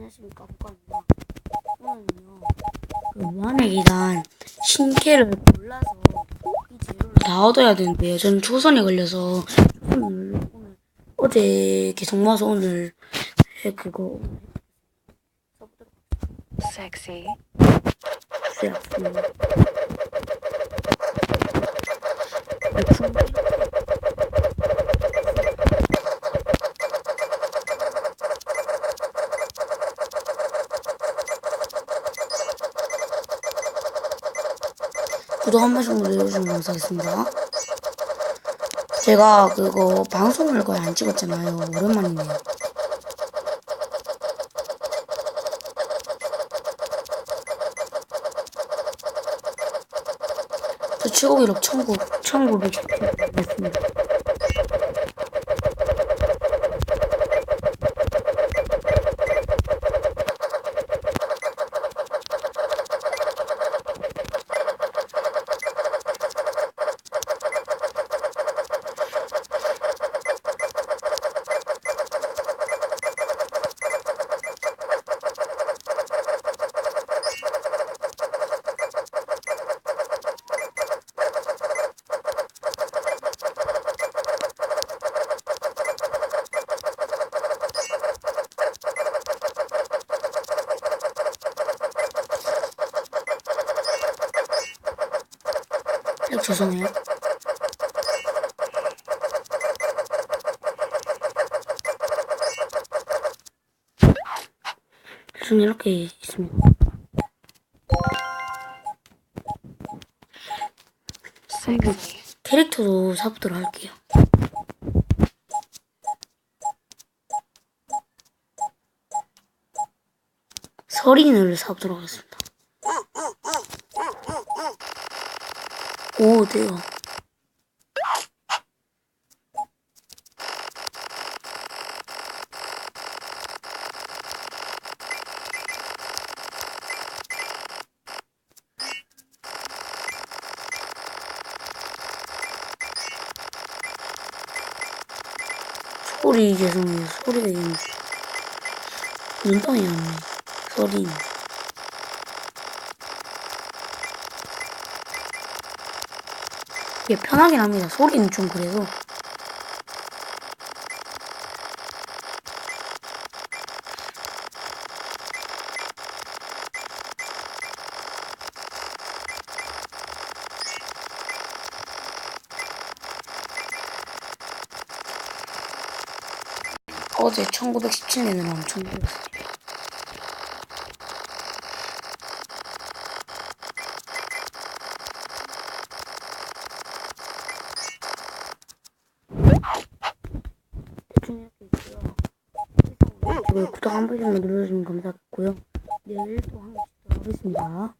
안녕하십니까, 복가입니다. 오늘은요, 그 무한의 계단 신캐를 골라서 이 재료를 다 얻어야 되는데요. 저는 초선에 걸려서 초선을 오늘 어제 계속 모아서 오늘 그거 써보도록 Sexy. 하겠습니다. 구독 한 번씩 눌러주시면 감사하겠습니다. 제가 그거 방송을 거의 안 찍었잖아요. 오랜만이네요. 저 최고 기록 1917회 됐습니다. 죄송해요. 저는 이렇게 있습니다. Sexy. 캐릭터도 사보도록 할게요. 서린을 사보도록 하겠습니다. 오, 네요. 소리 죄송해요. 소리가 있는데 눈덩이 안 소리. 이게 편하긴 합니다. 소리는 좀 그래도. 어제 1917년으로 엄청 놀랐어요. 대충 이렇게 있고요. 구독 한 번씩만 눌러주시면 감사하겠고요. 내일 또 한 번 찍도록 하겠습니다.